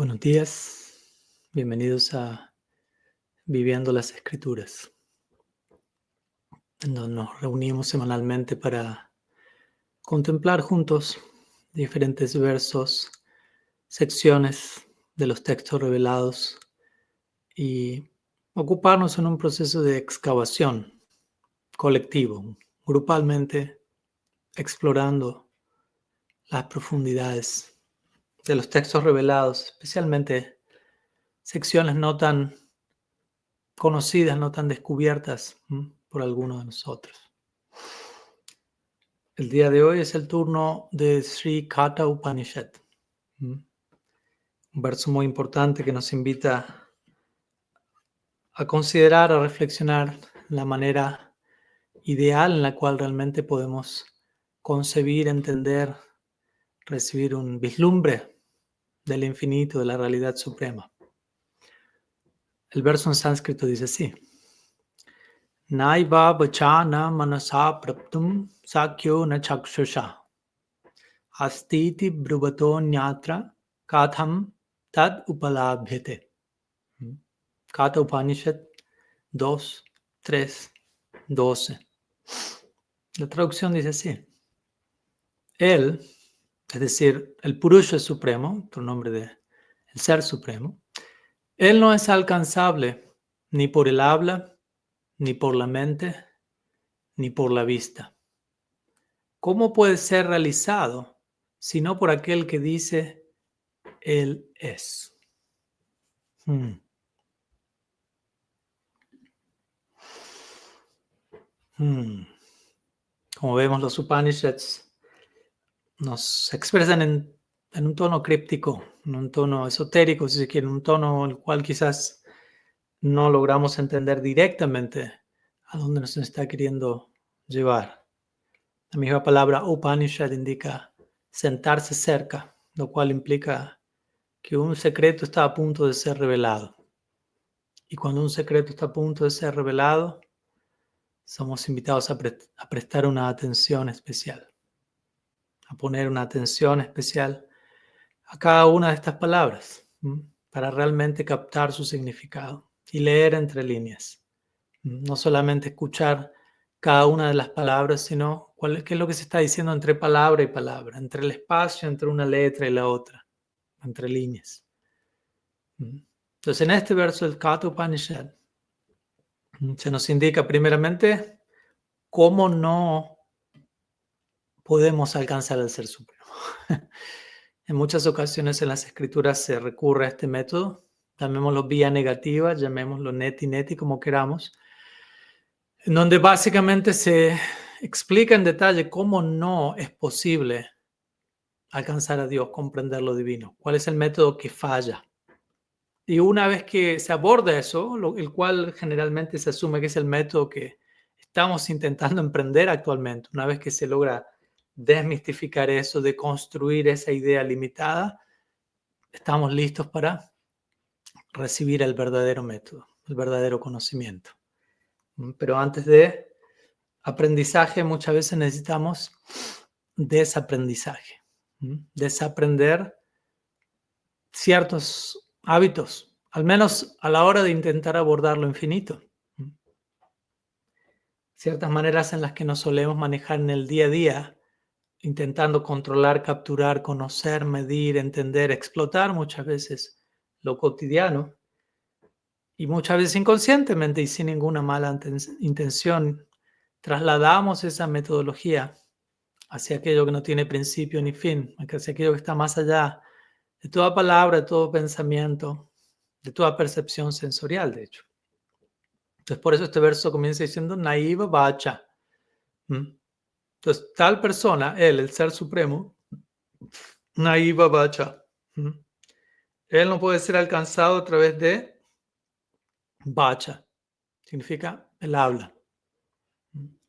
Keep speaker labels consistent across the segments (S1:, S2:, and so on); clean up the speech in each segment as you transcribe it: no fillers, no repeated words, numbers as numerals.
S1: Buenos días, bienvenidos a Viviendo las Escrituras, en donde nos reunimos semanalmente para contemplar juntos diferentes versos, secciones de los textos revelados y ocuparnos en un proceso de excavación colectivo, grupalmente, explorando las profundidades de los textos revelados, especialmente secciones no tan conocidas, no tan descubiertas por algunos de nosotros. El día de hoy es el turno de Sri Katha Upanishad, un verso muy importante que nos invita a considerar, a reflexionar la manera ideal en la cual realmente podemos concebir, entender, recibir un vislumbre del infinito, de la realidad suprema. El verso en sánscrito dice así: Naiva vachana manasa praptum sakyo na chakshusha astiti bruvato nyatra katham tad upalabhyate. Katha Upanishad 2, 3, 12. La traducción dice así: Él, es decir, el Purusha Supremo, otro nombre de el Ser Supremo, Él no es alcanzable ni por el habla, ni por la mente, ni por la vista. ¿Cómo puede ser realizado sino por aquel que dice Él es? Como vemos, los Upanishads nos expresan en un tono críptico, en un tono esotérico, si se quiere, un tono en el cual quizás no logramos entender directamente a dónde nos está queriendo llevar. La misma palabra Upanishad indica sentarse cerca, lo cual implica que un secreto está a punto de ser revelado. Y cuando un secreto está a punto de ser revelado, somos invitados a prestar una atención especial, a poner una atención especial a cada una de estas palabras, para realmente captar su significado y leer entre líneas. No solamente escuchar cada una de las palabras, sino qué es lo que se está diciendo entre palabra y palabra, entre el espacio entre una letra y la otra, entre líneas. Entonces, en este verso del Katha Upanishad se nos indica primeramente cómo no podemos alcanzar al Ser Supremo. En muchas ocasiones en las escrituras se recurre a este método, llamémoslo vía negativa, llamémoslo neti, como queramos, en donde básicamente se explica en detalle cómo no es posible alcanzar a Dios, comprender lo divino, cuál es el método que falla. Y una vez que se aborda eso, el cual generalmente se asume que es el método que estamos intentando emprender actualmente, una vez que se logra desmistificar eso, de construir esa idea limitada, estamos listos para recibir el verdadero método, el verdadero conocimiento. Pero antes de aprendizaje, muchas veces necesitamos desaprendizaje. Desaprender ciertos hábitos, al menos a la hora de intentar abordar lo infinito. Ciertas maneras en las que nos solemos manejar en el día a día, intentando controlar, capturar, conocer, medir, entender, explotar muchas veces lo cotidiano, y muchas veces inconscientemente y sin ninguna mala intención, trasladamos esa metodología hacia aquello que no tiene principio ni fin, hacia aquello que está más allá de toda palabra, de todo pensamiento, de toda percepción sensorial, de hecho. Entonces, por eso este verso comienza diciendo Naiva Vacha. Entonces, tal persona, él, el Ser Supremo, Naiva Vacha, él no puede ser alcanzado a través de Vacha, significa el habla.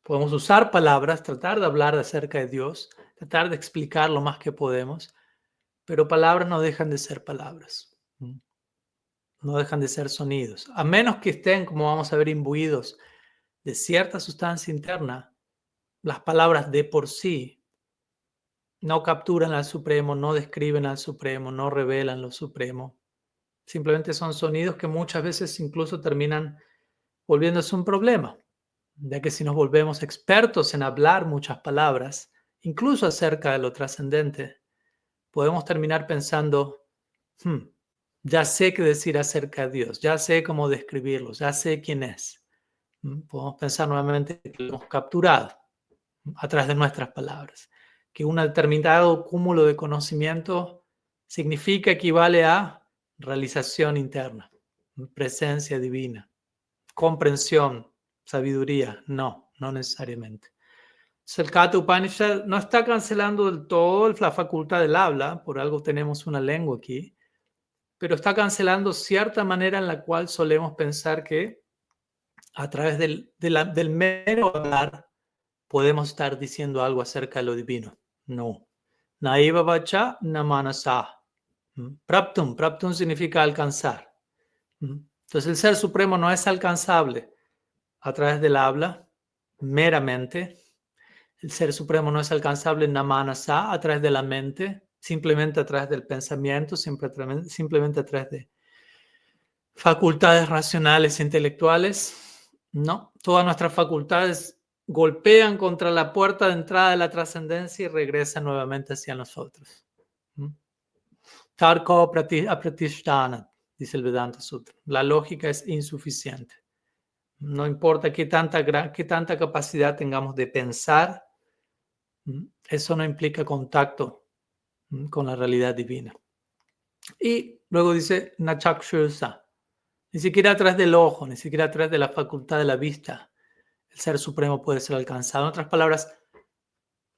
S1: Podemos usar palabras, tratar de hablar acerca de Dios, tratar de explicar lo más que podemos, pero palabras no dejan de ser palabras. No dejan de ser sonidos. A menos que estén, como vamos a ver, imbuidos de cierta sustancia interna, las palabras de por sí no capturan al Supremo, no describen al Supremo, no revelan lo Supremo, Simplemente son sonidos que muchas veces incluso terminan volviéndose un problema, ya que si nos volvemos expertos en hablar muchas palabras, incluso acerca de lo trascendente, podemos terminar pensando, "Hmm, ya sé qué decir acerca de Dios, ya sé cómo describirlo, ya sé quién es". Podemos pensar nuevamente que lo hemos capturado a través de nuestras palabras, que un determinado cúmulo de conocimiento significa, equivale a realización interna, presencia divina, comprensión, sabiduría. No, no necesariamente. El Katha Upanishad no está cancelando del todo la facultad del habla, por algo tenemos una lengua aquí, pero está cancelando cierta manera en la cual solemos pensar que a través del mero hablar podemos estar diciendo algo acerca de lo divino. No. Naiva vacha namanasa. Praptum. Praptum significa alcanzar. Entonces el Ser Supremo no es alcanzable a través del habla meramente. El Ser Supremo no es alcanzable namanasa a través de la mente, simplemente a través del pensamiento, simplemente a través de facultades racionales e intelectuales. No, todas nuestras facultades golpean contra la puerta de entrada de la trascendencia y regresan nuevamente hacia nosotros. Tarko apratishtana, dice el Vedanta Sutra. La lógica es insuficiente. No importa qué tanta capacidad tengamos de pensar, eso no implica contacto con la realidad divina. Y luego dice Nachakshursa. Ni siquiera a través del ojo, ni siquiera a través de la facultad de la vista, el Ser Supremo puede ser alcanzado. En otras palabras,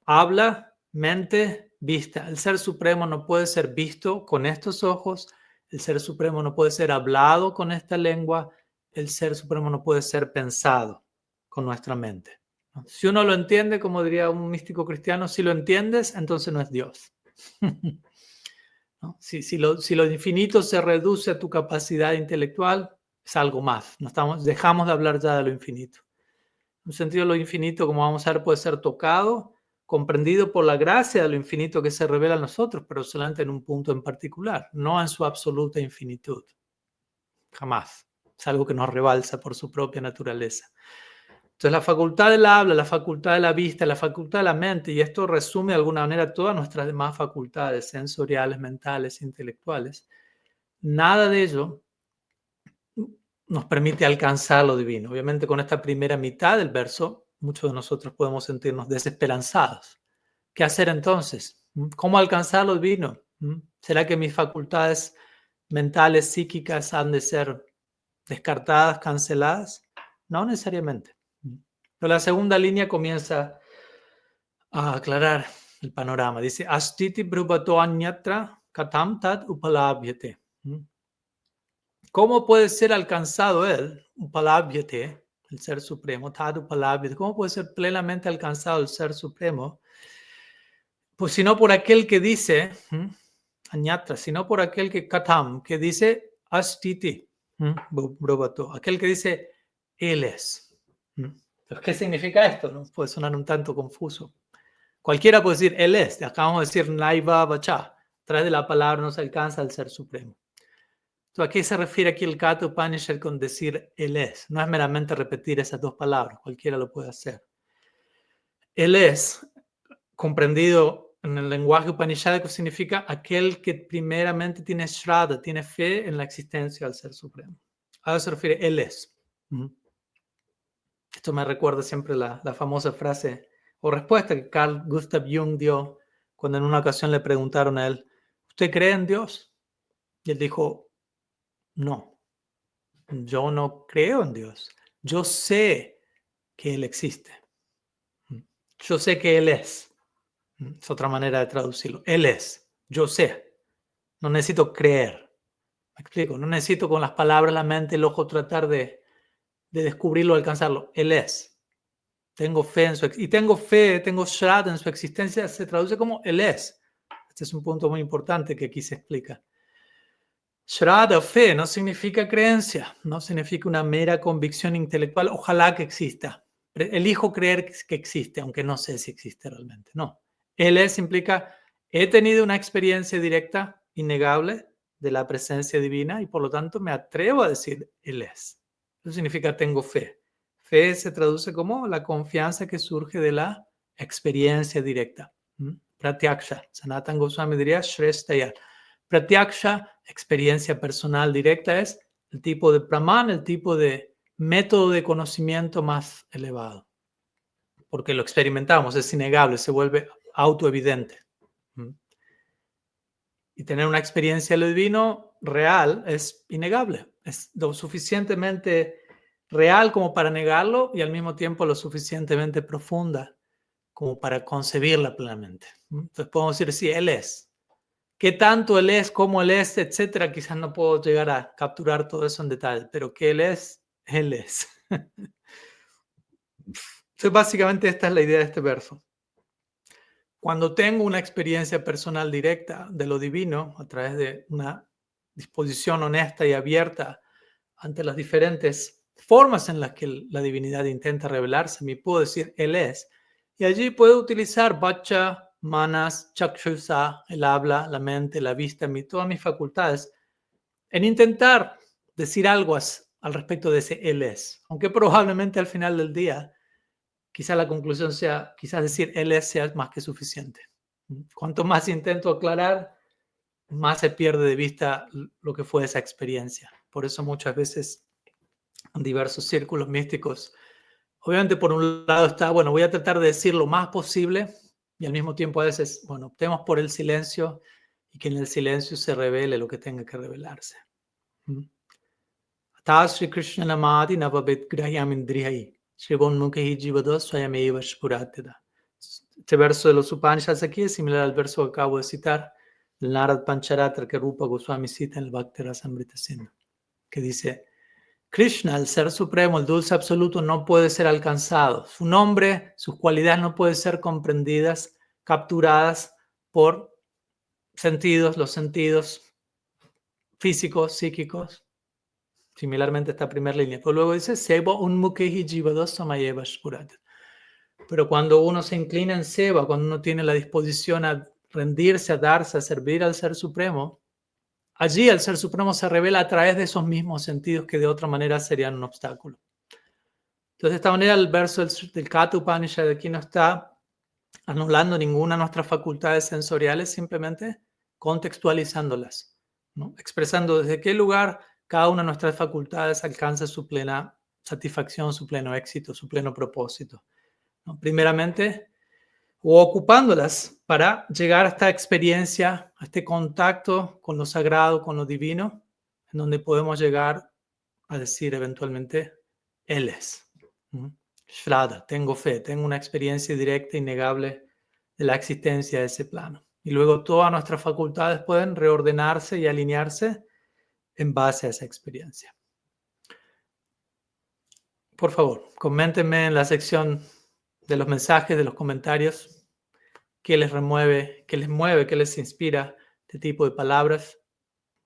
S1: habla, mente, vista. El Ser Supremo no puede ser visto con estos ojos, el Ser Supremo no puede ser hablado con esta lengua, el Ser Supremo no puede ser pensado con nuestra mente. Si uno lo entiende, como diría un místico cristiano, si lo entiendes, entonces no es Dios. ¿No? Si lo infinito se reduce a tu capacidad intelectual, es algo más. Dejamos de hablar ya de lo infinito. En un sentido, lo infinito, como vamos a ver, puede ser tocado, comprendido por la gracia de lo infinito que se revela a nosotros, pero solamente en un punto en particular, no en su absoluta infinitud. Jamás. Es algo que nos rebalsa por su propia naturaleza. Entonces, la facultad del habla, la facultad de la vista, la facultad de la mente, y esto resume de alguna manera todas nuestras demás facultades sensoriales, mentales, intelectuales, nada de ello nos permite alcanzar lo divino. Obviamente, con esta primera mitad del verso, muchos de nosotros podemos sentirnos desesperanzados. ¿Qué hacer entonces? ¿Cómo alcanzar lo divino? ¿Será que mis facultades mentales, psíquicas han de ser descartadas, canceladas? No necesariamente. Pero la segunda línea comienza a aclarar el panorama. Dice, Astiti brubhato anyatra katam tad upalabhyate. ¿Cómo puede ser alcanzado él, upalabhyate, el Ser Supremo, tad upalabhyate? ¿Cómo puede ser plenamente alcanzado el Ser Supremo? Pues sino por aquel que dice, anyatra, sino por aquel que katam, que dice astiti, brubhato, aquel que dice él es. ¿Qué significa esto? ¿No? Puede sonar un tanto confuso. Cualquiera puede decir él es. Acabamos de decir naiva vacha. A través de la palabra no se alcanza al Ser Supremo. Entonces, ¿a qué se refiere aquí el Katha Upanishad con decir él es? No es meramente repetir esas dos palabras. Cualquiera lo puede hacer. Él es, comprendido en el lenguaje upanishádico, significa aquel que primeramente tiene shraddha, tiene fe en la existencia del Ser Supremo. A eso se refiere él es. Esto me recuerda siempre la famosa frase o respuesta que Carl Gustav Jung dio cuando en una ocasión le preguntaron a él, ¿usted cree en Dios? Y él dijo, no, yo no creo en Dios. Yo sé que Él existe. Yo sé que Él es. Es otra manera de traducirlo. Él es. Yo sé. No necesito creer. ¿Me explico? No necesito con las palabras, la mente, el ojo tratar de descubrirlo, alcanzarlo. Él es. Tengo fe en tengo shraddha en su existencia, se traduce como Él es. Este es un punto muy importante que aquí se explica. Shraddha, fe, no significa creencia, no significa una mera convicción intelectual, ojalá que exista. Elijo creer que existe, aunque no sé si existe realmente. No. Él es implica, he tenido una experiencia directa, innegable, de la presencia divina y por lo tanto me atrevo a decir Él es. Eso significa tengo fe. Fe se traduce como la confianza que surge de la experiencia directa. Pratyaksha. Sanatana Goswami diría Shrestaya. Pratyaksha, experiencia personal directa, es el tipo de Praman, el tipo de método de conocimiento más elevado. Porque lo experimentamos, es innegable, se vuelve autoevidente. Y tener una experiencia de lo divino real es innegable. Es lo suficientemente real como para negarlo y al mismo tiempo lo suficientemente profunda como para concebirla plenamente. Entonces podemos decir, sí, Él es. ¿Qué tanto Él es, cómo Él es, etcétera? Quizás no puedo llegar a capturar todo eso en detalle, pero que Él es, Él es. Entonces básicamente esta es la idea de este verso. Cuando tengo una experiencia personal directa de lo divino a través de una disposición honesta y abierta ante las diferentes formas en las que la divinidad intenta revelarse, me puedo decir Él es. Y allí puedo utilizar Vacha, Manas, Chakshusa, el habla, la mente, la vista, todas mis facultades, en intentar decir algo al respecto de ese Él es. Aunque probablemente al final del día, quizá la conclusión sea, quizás decir Él es sea más que suficiente. Cuanto más intento aclarar, más se pierde de vista lo que fue esa experiencia. Por eso muchas veces en diversos círculos místicos, obviamente por un lado está, bueno, voy a tratar de decir lo más posible y al mismo tiempo a veces, bueno, optemos por el silencio y que en el silencio se revele lo que tenga que revelarse. Ata Sri Krishna namadi navavet grahyam indrihai Shrigonmukhi jivado swayameva spurateda. Este verso de los Upanishads aquí es similar al verso que acabo de citar, el Narad Pancharatra que Rupa Goswami cita en el Bhakti Rasamrita Sindhu, que dice: Krishna, el Ser Supremo, el Dulce Absoluto, no puede ser alcanzado. Su nombre, sus cualidades no pueden ser comprendidas, capturadas por sentidos, los sentidos físicos, psíquicos. Similarmente esta primera línea. Pero luego dice, Seva unmukehi jivado samayeva spurateda. Pero cuando uno se inclina en seva, cuando uno tiene la disposición a rendirse, a darse, a servir al Ser Supremo, allí el Ser Supremo se revela a través de esos mismos sentidos que de otra manera serían un obstáculo. Entonces, de esta manera, el verso del Katha Upanishad aquí no está anulando ninguna de nuestras facultades sensoriales, simplemente contextualizándolas, ¿no? Expresando desde qué lugar cada una de nuestras facultades alcanza su plena satisfacción, su pleno éxito, su pleno propósito, ¿no? Primeramente, o ocupándolas para llegar a esta experiencia, a este contacto con lo sagrado, con lo divino, en donde podemos llegar a decir eventualmente, Él es. Shraddha, tengo fe, tengo una experiencia directa, innegable de la existencia de ese plano. Y luego todas nuestras facultades pueden reordenarse y alinearse en base a esa experiencia. Por favor, coméntenme en la sección de los mensajes, de los comentarios, qué les remueve, qué les mueve, qué les inspira este tipo de palabras,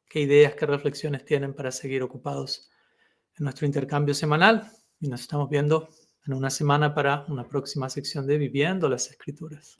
S1: qué ideas, qué reflexiones tienen para seguir ocupados en nuestro intercambio semanal. Y nos estamos viendo en una semana para una próxima sección de Viviendo las Escrituras.